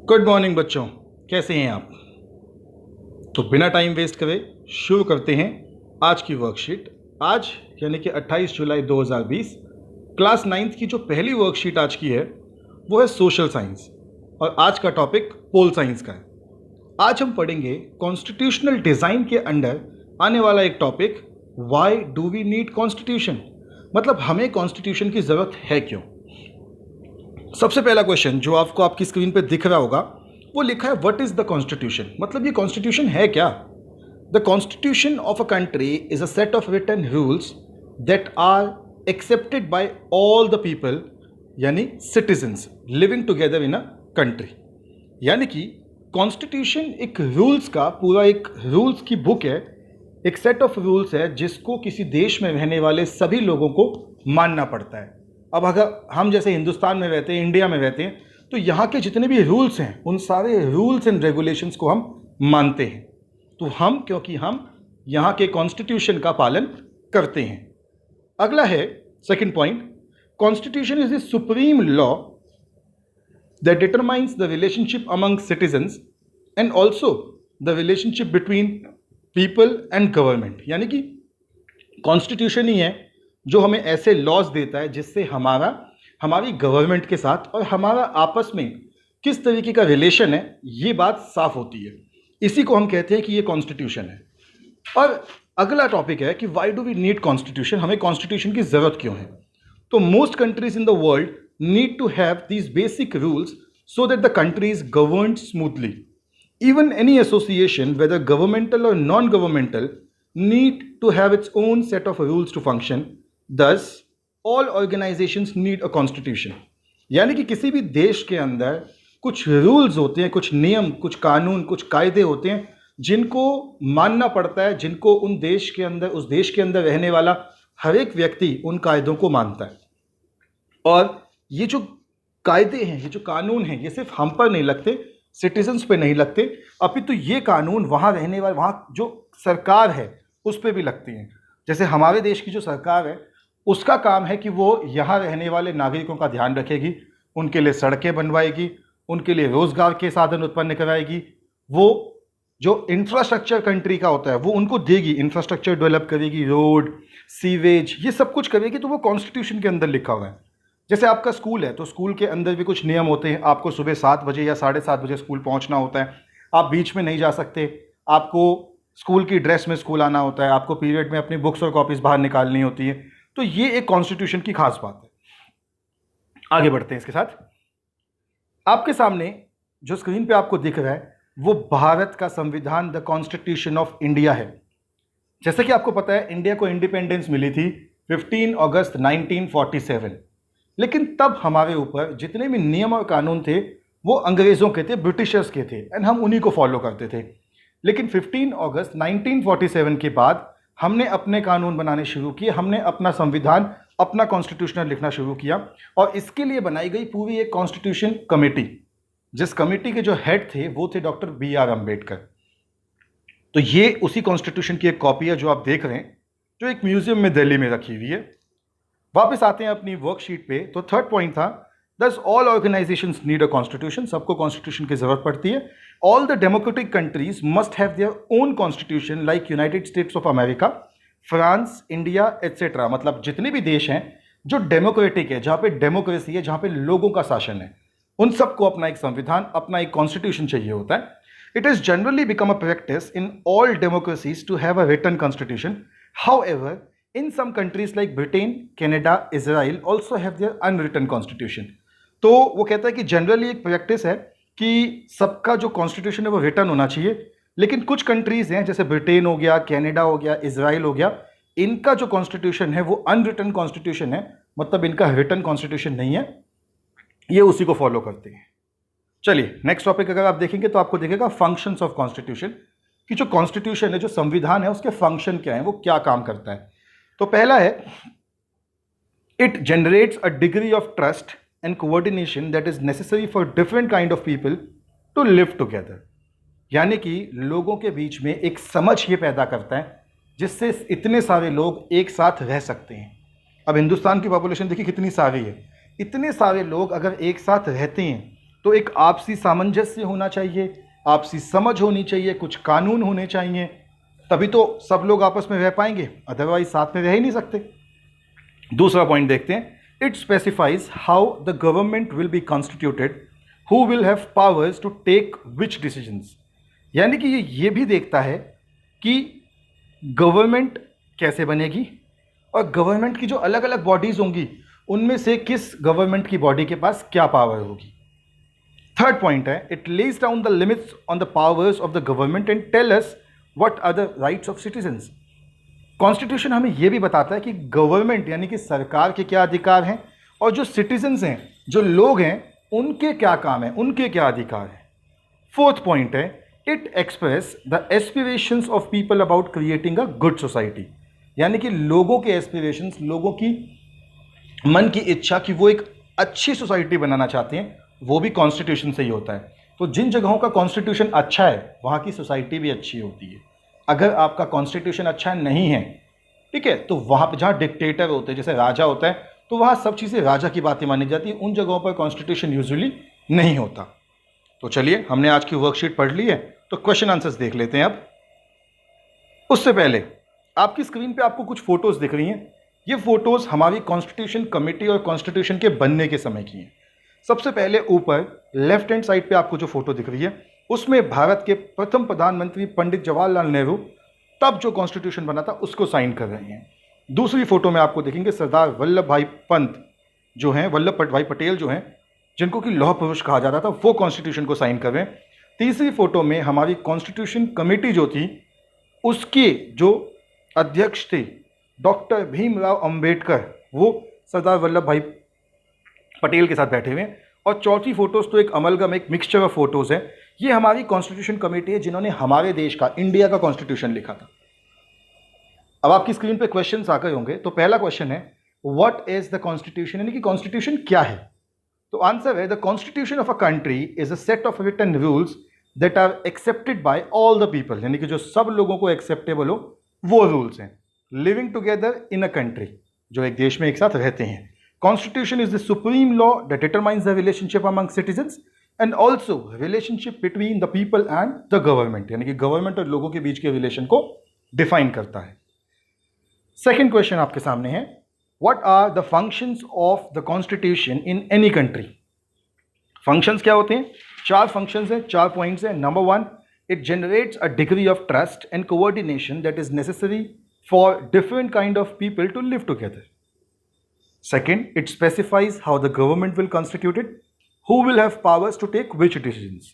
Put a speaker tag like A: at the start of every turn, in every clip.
A: Good morning बच्चों, कैसे हैं आप। तो बिना टाइम वेस्ट करे शुरू करते हैं आज की वर्कशीट। आज यानी कि 28 जुलाई 2020 क्लास 9th की जो पहली वर्कशीट आज की है वो है सोशल साइंस और आज का टॉपिक पोल साइंस का है। आज हम पढ़ेंगे कॉन्स्टिट्यूशनल डिज़ाइन के अंडर आने वाला एक topic, why do we need constitution, मतलब हमें कॉन्स्टिट्यूशन की ज़रूरत है क्यों। सबसे पहला क्वेश्चन जो आपको आपकी स्क्रीन पे दिख रहा होगा वो लिखा है व्हाट इज द कॉन्स्टिट्यूशन, मतलब ये कॉन्स्टिट्यूशन है क्या। The constitution of a country is a set of written rules that are accepted by all the people, यानी citizens living together in a country. यानी कि कॉन्स्टिट्यूशन एक रूल्स का पूरा एक रूल्स की बुक है, एक सेट ऑफ रूल्स है जिसको किसी देश में रहने वाले सभी लोगों को मानना पड़ता है। अब अगर हम जैसे हिंदुस्तान में रहते हैं, इंडिया में रहते हैं, तो यहाँ के जितने भी रूल्स हैं उन सारे रूल्स एंड रेगुलेशंस को हम मानते हैं। तो हम क्योंकि हम यहाँ के कॉन्स्टिट्यूशन का पालन करते हैं। अगला है second point, constitution is the supreme law that determines the relationship among citizens and also the relationship between people and government. यानी कि कॉन्स्टिट्यूशन ही है जो हमें ऐसे लॉज देता है जिससे हमारी गवर्नमेंट के साथ और हमारा आपस में किस तरीके का रिलेशन है ये बात साफ होती है। इसी को हम कहते हैं कि ये कॉन्स्टिट्यूशन है। और अगला टॉपिक है कि why do we need constitution, हमें कॉन्स्टिट्यूशन की ज़रूरत क्यों है। तो most countries in the world need to have these basic rules so that the country is governed smoothly. Even any association, whether governmental or non-governmental, need to have its own set of rules to function. Thus, all organizations need a constitution. यानी कि किसी भी देश के अंदर कुछ rules होते हैं, कुछ नियम, कुछ कानून, कुछ कायदे होते हैं जिनको मानना पड़ता है, जिनको उन देश के अंदर, उस देश के अंदर रहने वाला हर एक व्यक्ति उन कायदों को मानता है। और ये जो कायदे हैं, ये जो कानून हैं, ये सिर्फ हम पर नहीं लगते, सिटीजन्स पे नहीं लगते, अपितु ये कानून वहाँ रहने वाले, वहाँ जो सरकार है उस पर भी लगती हैं। जैसे हमारे देश की जो सरकार है उसका काम है कि वो यहाँ रहने वाले नागरिकों का ध्यान रखेगी, उनके लिए सड़कें बनवाएगी, उनके लिए रोज़गार के साधन उत्पन्न कराएगी, वो जो इंफ्रास्ट्रक्चर कंट्री का होता है वो उनको देगी, इंफ्रास्ट्रक्चर डेवलप करेगी, रोड, सीवेज, ये सब कुछ करेगी। तो वो कॉन्स्टिट्यूशन के अंदर लिखा हुआ है। जैसे आपका स्कूल है तो स्कूल के अंदर भी कुछ नियम होते हैं, आपको सुबह 7 बजे या 7:30 बजे स्कूल पहुंचना होता है, आप बीच में नहीं जा सकते, आपको स्कूल की ड्रेस में स्कूल आना होता है, आपको पीरियड में अपनी बुक्स और कॉपीज़ बाहर निकालनी होती है। तो ये एक कॉन्स्टिट्यूशन की खास बात है। आगे बढ़ते हैं इसके साथ। आपके सामने जो स्क्रीन पे आपको दिख रहा है वो भारत का संविधान, द कॉन्स्टिट्यूशन ऑफ इंडिया है। जैसे कि आपको पता है इंडिया को इंडिपेंडेंस मिली थी 15 अगस्त 1947, लेकिन तब हमारे ऊपर जितने भी नियम और कानून थे वो अंग्रेज़ों के थे, ब्रिटिशर्स के थे, एंड हम उन्हीं को फॉलो करते थे। लेकिन 15 अगस्त 1947 के बाद हमने अपने कानून बनाने शुरू किए, हमने अपना संविधान, अपना कॉन्स्टिट्यूशनल लिखना शुरू किया, और इसके लिए बनाई गई पूरी एक कॉन्स्टिट्यूशन कमेटी, जिस कमेटी के जो हेड थे वो थे डॉक्टर BR अम्बेडकर। तो ये उसी कॉन्स्टिट्यूशन की एक कॉपी है जो आप देख रहे हैं, जो एक म्यूजियम में दिल्ली में रखी हुई है। वापस आते हैं अपनी वर्कशीट पे। तो थर्ड पॉइंट था, दस all organisations need a constitution, सबको कॉन्स्टिट्यूशन की जरूरत पड़ती है। All the democratic countries must have their own constitution like United states of America, France, India etcetera. मतलब जितने भी देश हैं जो डेमोक्रेटिक है, जहाँ पे डेमोक्रेसी है, जहाँ पे लोगों का शासन है, उन सबको अपना एक संविधान, अपना एक कॉन्स्टिट्यूशन चाहिए होता है। It is generally become a practice in all democracies to have a written constitution. However, in some countries like Britain, Canada, Israel also have their unwritten constitution. तो वो कहता है कि जनरली एक प्रैक्टिस है कि सबका जो कॉन्स्टिट्यूशन है वो रिटन होना चाहिए, लेकिन कुछ कंट्रीज हैं जैसे ब्रिटेन हो गया, कनाडा हो गया, इजराइल हो गया, इनका जो कॉन्स्टिट्यूशन है वो अनरिटन कॉन्स्टिट्यूशन है, मतलब इनका रिटन कॉन्स्टिट्यूशन नहीं है, ये उसी को फॉलो करते हैं। चलिए नेक्स्ट टॉपिक अगर आप देखेंगे तो आपको दिखेगा फंक्शंस ऑफ कॉन्स्टिट्यूशन, कि जो कॉन्स्टिट्यूशन है, जो संविधान है, उसके फंक्शन क्या है, वो क्या काम करता है। तो पहला है, it generates a degree of trust and coordination that is necessary for different kind of people to live together. यानी कि लोगों के बीच में एक समझ ये पैदा करता है जिससे इतने सारे लोग एक साथ रह सकते हैं। अब हिंदुस्तान की पॉपुलेशन देखिए कितनी सारी है, इतने सारे लोग अगर एक साथ रहते हैं तो एक आपसी सामंजस्य होना चाहिए, आपसी समझ होनी चाहिए, कुछ कानून होने चाहिए, तभी तो सब लोग आपस में रह पाएंगे, अदरवाइज साथ में रह ही नहीं सकते। दूसरा पॉइंट देखते हैं, it specifies how the government will be constituted, who will have powers to take which decisions. यानी कि ये भी देखता है कि गवर्नमेंट कैसे बनेगी और गवर्नमेंट की जो अलग अलग बॉडीज होंगी उनमें से किस गवर्नमेंट की बॉडी के पास क्या पावर होगी। थर्ड पॉइंट है, it lays down the limits on the powers of the government and tell us what are the rights of citizens. Constitution हमें यह भी बताता है कि गवर्नमेंट यानी कि सरकार के क्या अधिकार हैं और जो सिटीजन्स हैं, जो लोग हैं, उनके क्या काम है, उनके क्या अधिकार हैं। फोर्थ पॉइंट है, it express the aspirations of people about creating a good society. यानी कि लोगों के एस्पिरेशंस, लोगों की मन की इच्छा कि वो एक अच्छी सोसाइटी बनाना चाहते हैं, वो भी कॉन्स्टिट्यूशन से ही होता है। तो जिन जगहों का कॉन्स्टिट्यूशन अच्छा है वहाँ की सोसाइटी भी अच्छी होती है। अगर आपका कॉन्स्टिट्यूशन अच्छा नहीं है, ठीक है, तो वहाँ पर जहाँ डिक्टेटर होते हैं, जैसे राजा होता है, तो वहाँ सब चीज़ें राजा की बातें मानी जाती है, उन जगहों पर कॉन्स्टिट्यूशन यूजुअली नहीं होता। तो चलिए, हमने आज की वर्कशीट पढ़ ली है, तो क्वेश्चन आंसर्स देख लेते हैं अब। उससे पहले आपकी स्क्रीन पे आपको कुछ फोटोज दिख रही हैं। ये फोटोज हमारी कॉन्स्टिट्यूशन कमेटी और कॉन्स्टिट्यूशन के बनने के समय की हैं। सबसे पहले ऊपर लेफ्ट हैंड साइड पे आपको जो फोटो दिख रही है उसमें भारत के प्रथम प्रधानमंत्री पंडित जवाहरलाल नेहरू तब जो कॉन्स्टिट्यूशन बना था उसको साइन कर रहे हैं। दूसरी फोटो में आपको देखेंगे सरदार वल्लभ भाई पंत जो हैं, वल्लभ भाई पटेल जो हैं, जिनको कि लौह पुरुष कहा जाता था, वो कॉन्स्टिट्यूशन को साइन कर रहे हैं। तीसरी फोटो में हमारी कॉन्स्टिट्यूशन कमेटी जो थी उसके जो अध्यक्ष थे डॉक्टर भीमराव अंबेडकर, वो सरदार वल्लभ भाई पटेल के साथ बैठे हुए हैं। और चौथी फोटोज तो एक अमलगम, एक मिक्सचर ऑफ फोटोज है। ये हमारी कॉन्स्टिट्यूशन कमेटी है जिन्होंने हमारे देश का, इंडिया का कॉन्स्टिट्यूशन लिखा था। अब आपकी स्क्रीन पे क्वेश्चंस आ गए होंगे। तो पहला क्वेश्चन है, व्हाट इज द कॉन्स्टिट्यूशन, यानी कि कॉन्स्टिट्यूशन क्या है। तो आंसर है, the constitution of a country is a set of written rules that are accepted by all the people, यानी कि जो सब लोगों को एक्सेप्टेबल हो वो रूल्स हैं। Living together in a country, जो एक देश में एक साथ रहते हैं। Constitution is the supreme law that determines the relationship among citizens and also relationship between the people and the government, यानी कि गवर्नमेंट और लोगों के बीच के रिलेशन को डिफाइन करता है। सेकेंड क्वेश्चन आपके सामने है, what are the functions of the constitution in any country. Functions क्या होते हैं? चार फंक्शंस हैं, चार पॉइंट्स हैं। Number one, it generates a degree of trust and coordination that is necessary for different kind of people to live together. Second, it specifies how the government will constitute it, who will have powers to take which decisions.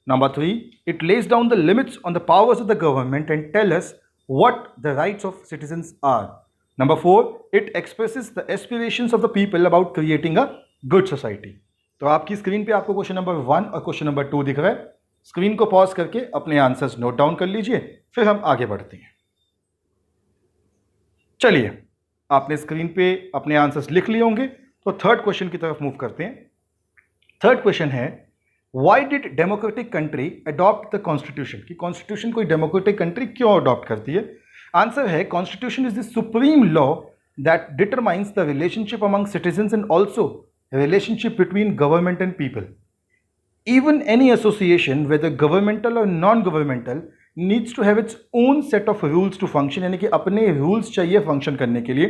A: Number three, it lays down the limits on the powers of the government and tell us what the rights of citizens are. Number four, it expresses the aspirations of the people about creating a good society. तो आपकी screen पे आपको question number 1 और question number 2 दिख रहा है। Screen को pause करके अपने आंसर्स नोट डाउन कर लीजिए, फिर हम आगे बढ़ते हैं। चलिए, आपने स्क्रीन पे अपने आंसर्स लिख लिए होंगे, तो थर्ड क्वेश्चन की तरफ मूव करते हैं। थर्ड क्वेश्चन है, why did democratic country adopt the constitution, कि कॉन्स्टिट्यूशन कोई डेमोक्रेटिक कंट्री क्यों अडॉप्ट करती है। आंसर है, constitution is the supreme law that determines the relationship among citizens and also relationship between government and people. Even any association, whether governmental or non-governmental, needs to have its own set of rules to function, यानी कि अपने rules चाहिए function करने के लिए।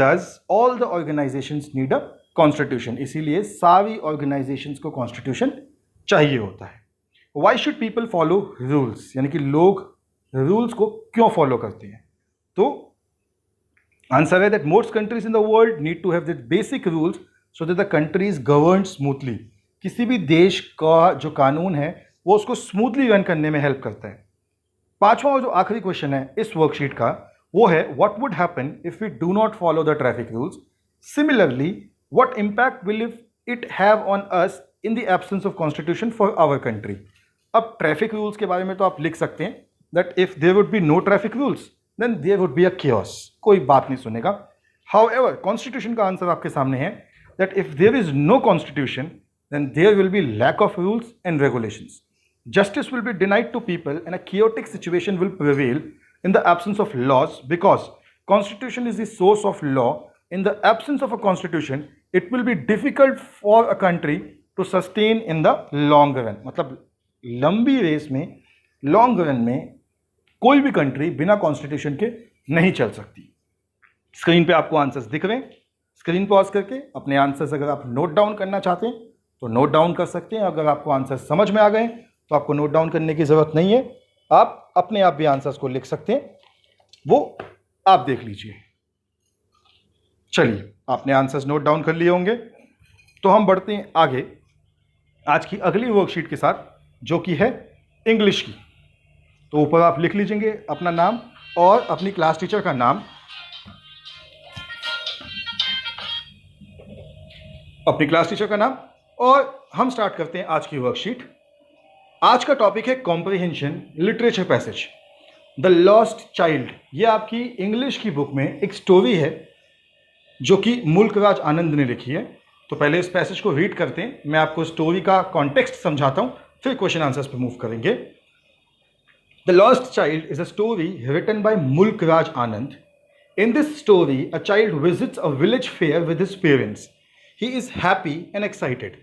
A: Thus, all the organizations need a constitution. इसीलिए सारी organizations को constitution चाहिए होता है। Why should people follow rules? यानी कि लोग rules को क्यों follow करते हैं? तो आंसर है that most countries in the world need to have the basic rules so that the country is governed smoothly. किसी भी देश का जो कानून है वो उसको स्मूथली रन करने में हेल्प करता है। पांचवा और जो आखिरी क्वेश्चन है इस वर्कशीट का वो है, what would happen if we do not follow the traffic rules. Similarly, what impact will it have on us in the absence of constitution for our country. अब ट्रैफिक रूल्स के बारे में तो आप लिख सकते हैं that if there would be no traffic rules then there would be a chaos, कोई बात नहीं सुनेगा। हाउएवर, कॉन्स्टिट्यूशन का आंसर आपके सामने है that if there is no constitution then there will be lack of rules and regulations. Justice will be denied to people and a chaotic situation will prevail in the absence of laws, because constitution is the source of law. In the absence of a constitution, it will be difficult for a country to sustain in the long run, मतलब लंबी race में, long run में कोई भी country बिना constitution के नहीं चल सकती। स्क्रीन पे आपको आंसर्स दिख रहे हैं, स्क्रीन पॉज करके अपने आंसर्स अगर आप नोट डाउन करना चाहते हैं तो नोट डाउन कर सकते हैं। अगर आपको आंसर्स समझ में आ गए तो आपको नोट डाउन करने की ज़रूरत नहीं है, आप अपने आप भी आंसर्स को लिख सकते हैं, वो आप देख लीजिए। चलिए, आपने आंसर्स नोट डाउन कर लिए होंगे, तो हम बढ़ते हैं आगे आज की अगली वर्कशीट के साथ, जो कि है इंग्लिश की। तो ऊपर आप लिख लीजिएंगे अपना नाम और अपनी क्लास टीचर का नाम, अपनी क्लास टीचर का नाम, और हम स्टार्ट करते हैं आज की वर्कशीट। आज का टॉपिक है comprehension literature passage, the lost child. ये आपकी इंग्लिश की बुक में एक स्टोरी है जो कि मुल्कराज आनंद ने लिखी है। तो पहले इस पैसेज को रीड करते हैं, मैं आपको स्टोरी का कॉन्टेक्स्ट समझाता हूँ, फिर क्वेश्चन आंसर्स पे मूव करेंगे। The lost child is a story written by Mulk Raj Anand. In this story, a child visits a village fair with his parents. He is happy and excited.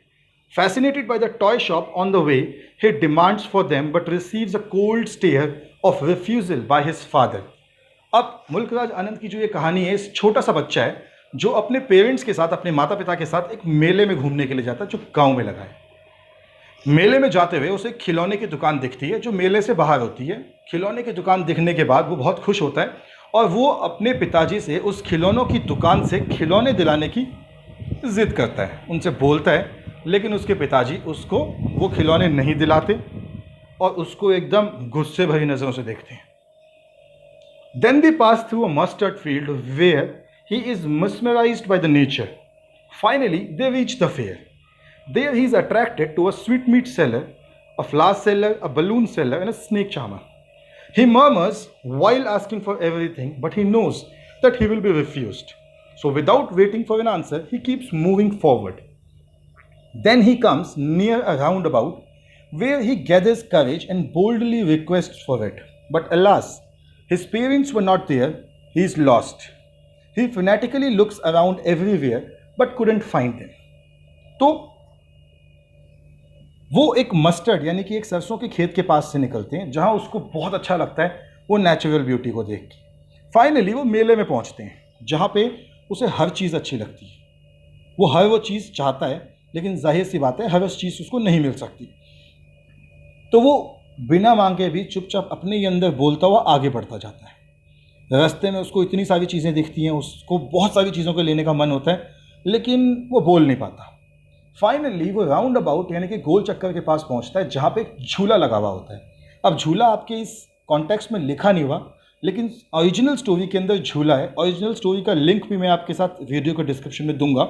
A: Fascinated by the toy shop on the way, he demands for them but receives a cold stare of refusal by his father. अब मुल्कराज आनंद की जो ये कहानी है, इस छोटा सा बच्चा है जो अपने पेरेंट्स के साथ, अपने माता पिता के साथ एक मेले में घूमने के लिए जाता है जो गांव में लगा है। मेले में जाते हुए उसे खिलौने की दुकान दिखती है जो मेले से बाहर होती है। खिलौने की दुकान दिखने के बाद वो बहुत खुश होता है और वो अपने पिताजी से उस खिलौनों की दुकान से खिलौने दिलाने की जिद करता है, उनसे बोलता है, लेकिन उसके पिताजी उसको वो खिलौने नहीं दिलाते और उसको एकदम गुस्से भरी नज़रों से देखते हैं। Then they pass through a mustard field where he is mesmerized by the nature. Finally, they reach the fair. There he is attracted to a sweetmeat seller, a flower seller, a balloon seller, and a snake charmer. He murmurs while asking for everything, but he knows that he will be refused. So without waiting for an answer, he keeps moving forward. Then he comes near a roundabout where he gathers courage and boldly requests for it. But alas, his parents were not there. He is lost. He fanatically looks around everywhere but couldn't find them. तो वो एक mustard यानी कि एक सरसों के खेत के पास से निकलते हैं जहां उसको बहुत अच्छा लगता है वो नेचुरल ब्यूटी को देख के। फाइनली वो मेले में पहुंचते हैं जहां पे उसे हर चीज़ अच्छी लगती है, वो हर वो चीज़ चाहता है, लेकिन जाहिर सी बात है हर उस चीज़ उसको नहीं मिल सकती। तो वो बिना मांगे भी चुपचाप अपने ही अंदर बोलता हुआ आगे बढ़ता जाता है। रास्ते में उसको इतनी सारी चीज़ें दिखती हैं, उसको बहुत सारी चीज़ों को लेने का मन होता है, लेकिन वो बोल नहीं पाता। फाइनली वो राउंड अबाउट यानी कि गोल चक्कर के पास पहुंचता है जहां पे एक झूला लगा हुआ होता है। अब झूला आपके इस कॉन्टेक्स्ट में लिखा नहीं हुआ, लेकिन ओरिजिनल स्टोरी के अंदर झूला है। ओरिजिनल स्टोरी का लिंक भी मैं आपके साथ वीडियो के डिस्क्रिप्शन में दूंगा,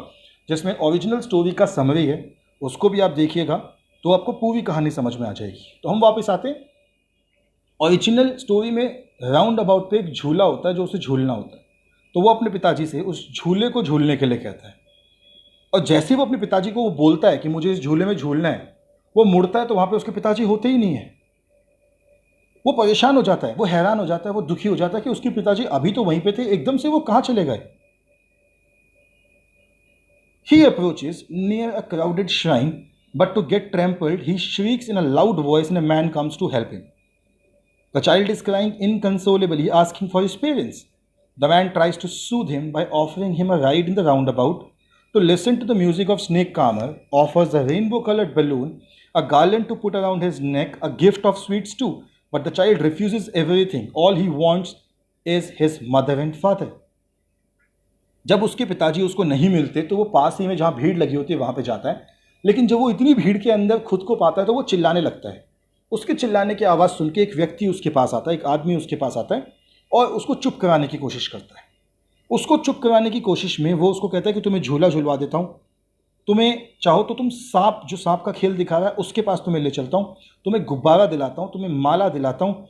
A: जिसमें ओरिजिनल स्टोरी का समरी है, उसको भी आप देखिएगा तो आपको पूरी कहानी समझ में आ जाएगी। तो हम वापस आते हैं। ओरिजिनल स्टोरी में राउंड अबाउट पे एक झूला होता है जो उसे झूलना होता है, तो वो अपने पिताजी से उस झूले को झूलने के लिए कहता है। और जैसे ही वो अपने पिताजी को वो बोलता है कि मुझे इस झूले में झूलना है, वो मुड़ता है तो वहाँ पे उसके पिताजी होते ही नहीं है। वो परेशान हो जाता है, वो हैरान हो जाता है, वो दुखी हो जाता है कि उसके पिताजी अभी तो वहीं पे थे, एकदम से वो कहाँ चले गए। He approaches near a crowded shrine, but to get trampled, he shrieks in a loud voice and a man comes to help him. The child is crying inconsolably, asking for his parents. The man tries to soothe him by offering him a ride in the roundabout. To listen to the music of Snake Charmer, offers a rainbow-colored balloon, a garland to put around his neck, a gift of sweets too. But the child refuses everything. All he wants is his mother and father. जब उसके पिताजी उसको नहीं मिलते तो वो पास ही में जहाँ भीड़ लगी होती है वहाँ पे जाता है, लेकिन जब वो इतनी भीड़ के अंदर खुद को पाता है तो वो चिल्लाने लगता है। उसके चिल्लाने की आवाज़ सुन के एक व्यक्ति उसके पास आता है, एक आदमी उसके पास आता है और उसको चुप कराने की कोशिश करता है। उसको चुप कराने की कोशिश में वो उसको कहता है कि तुम्हें झूला झुलवा देता हूँ, तुम्हें चाहो तो तुम सांप, जो सांप का खेल दिखा रहा है उसके पास तुम्हें ले चलता हूँ, तुम्हें गुब्बारा दिलाता हूँ, तुम्हें माला दिलाता हूँ,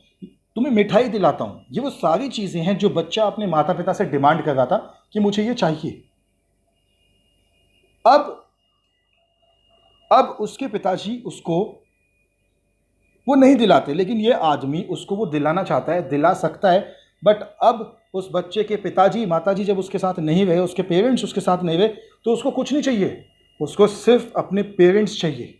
A: तुम्हें मिठाई दिलाता हूँ। ये वो सारी चीज़ें हैं जो बच्चा अपने माता पिता से डिमांड कर रहा था कि मुझे ये चाहिए। अब उसके पिताजी उसको वो नहीं दिलाते, लेकिन ये आदमी उसको वो दिलाना चाहता है, दिला सकता है। बट अब उस बच्चे के पिताजी माताजी जब उसके साथ नहीं रहे, उसके पेरेंट्स उसके साथ नहीं रहे, तो उसको कुछ नहीं चाहिए, उसको सिर्फ अपने पेरेंट्स चाहिए।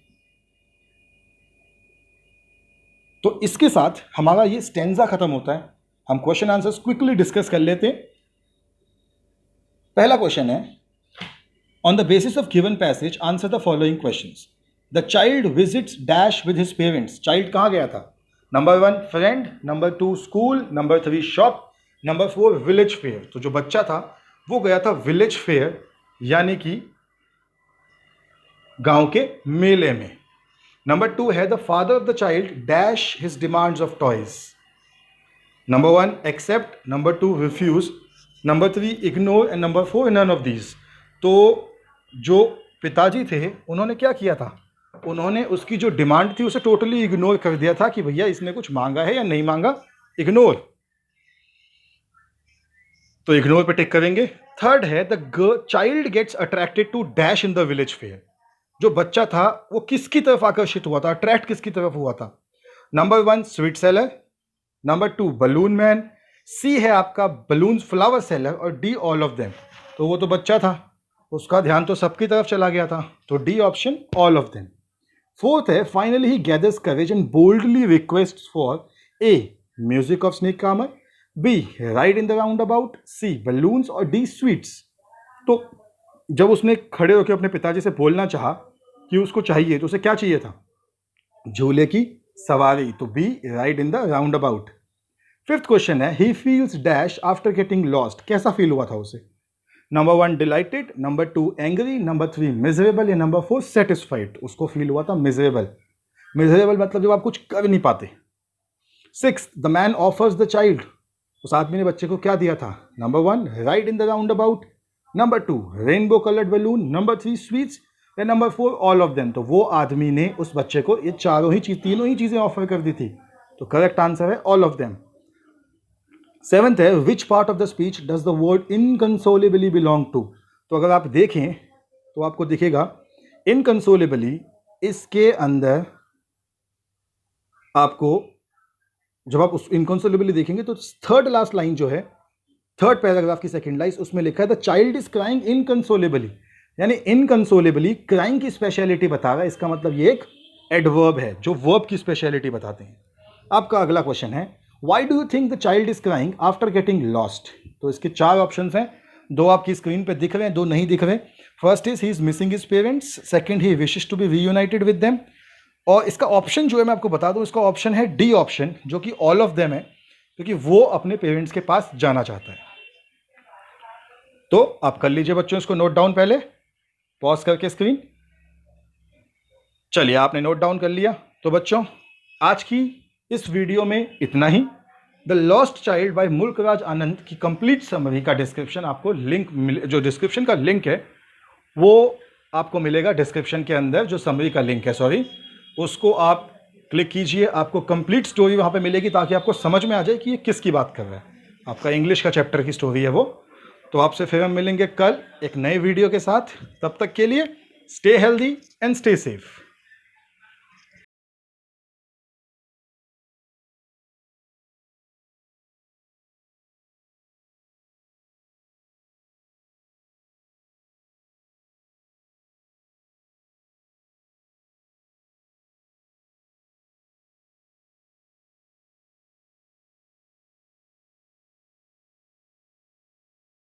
A: तो इसके साथ हमारा ये स्टेंजा खत्म होता है। हम क्वेश्चन आंसर्स क्विकली डिस्कस कर लेते हैं। पहला क्वेश्चन है, on the basis of given passage answer the following questions. The child visits dash with his parents. Child कहाँ गया था? Number 1 friend, number 2 school, number 3 shop, number 4 village fair. तो जो बच्चा था वो गया था विलेज फेयर, यानी कि गांव के मेले में। नंबर 2 है the father of the child dash his demands of toys. Number 1 accept, number 2 refuse, number 3 ignore and number 4 none of these. तो जो पिताजी थे उन्होंने क्या किया था? उन्होंने उसकी जो डिमांड थी उसे टोटली इग्नोर कर दिया था कि भैया इसने कुछ मांगा है या नहीं मांगा, इग्नोर। तो इग्नोर पे टिक करेंगे। Third is the child gets attracted to dash in the village fair. जो बच्चा था वो किसकी तरफ आकर्षित हुआ था, अट्रैक्ट किसकी तरफ हुआ था? Number 1 sweet seller, number 2 balloon man, C है आपका बलून फ्लावर सेलर, और डी ऑल ऑफ देम। तो वो तो बच्चा था, उसका ध्यान तो सबकी तरफ चला गया था, तो D option all of them. Fourth है finally he gathers courage and boldly request for a music of snake charmer, B ride in the roundabout, C balloons, और डी स्वीट्स। तो जब उसने खड़े होकर अपने पिताजी से बोलना चाहा कि उसको चाहिए, तो उसे क्या चाहिए था? झूले की सवारी, तो B ride in the roundabout. Fifth question है he feels dash after getting lost. कैसा फील हुआ था उसे? Number 1 delighted, number 2 angry, number 3 miserable, या नंबर 4 सेटिस्फाइड। उसको फील हुआ था मिजरेबल। मिजरेबल मतलब जब आप कुछ कर नहीं पाते। Sixth the man offers the child. उस आदमी ने बच्चे को क्या दिया था? Number 1 ride in the round about, number 2 rainbow coloured balloon, number 3 sweets, या नंबर 4 ऑल ऑफ देम। तो वो आदमी ने उस बच्चे को ये तीनों ही चीजें ऑफर कर दी थी। तो करेक्ट आंसर है ऑल ऑफ देम। सेवेंथ है which part of the speech does the word inconsolably belong to. तो अगर आप देखें तो आपको दिखेगा इनकंसोलेबली, इसके अंदर आपको जब आप उस इनकंसोलेबली देखेंगे तो थर्ड लास्ट लाइन जो है, थर्ड पैराग्राफ की सेकंड लाइन, उसमें लिखा है द चाइल्ड इज क्राइंग इनकंसोलेबली, यानी इनकंसोलेबली क्राइंग की स्पेशलिटी बता रहा है। इसका मतलब ये एक एडवर्ब है जो वर्ब की स्पेशलिटी बताते हैं। आपका अगला क्वेश्चन है why do you think the child is crying after getting lost. तो इसके 4 ऑप्शंस हैं, 2 आपकी स्क्रीन पे दिख रहे हैं, 2 नहीं दिख रहे। First is he is missing his parents, second he wishes to be reunited with them, और इसका ऑप्शन जो है मैं आपको बता दूं, इसका ऑप्शन है डी ऑप्शन, जो कि ऑल ऑफ देम है, क्योंकि वो अपने पेरेंट्स के पास जाना चाहता है। तो आप कर लीजिए बच्चों इसको नोट डाउन, पहले पॉज करके स्क्रीन। चलिए आपने नोट डाउन कर लिया। तो बच्चों आज की इस वीडियो में इतना ही। The lost child by Mulk Raj Anand की कंप्लीट समरी का डिस्क्रिप्शन आपको जो डिस्क्रिप्शन का लिंक है वो आपको मिलेगा डिस्क्रिप्शन के अंदर, जो समरी का लिंक है, सॉरी, उसको आप क्लिक कीजिए, आपको कंप्लीट स्टोरी वहाँ पे मिलेगी, ताकि आपको समझ में आ जाए कि ये किसकी बात कर रहा है। आपका इंग्लिश का चैप्टर की स्टोरी है वो। तो आपसे फिर हम मिलेंगे कल एक नए वीडियो के साथ। तब तक के लिए stay healthy and stay safe.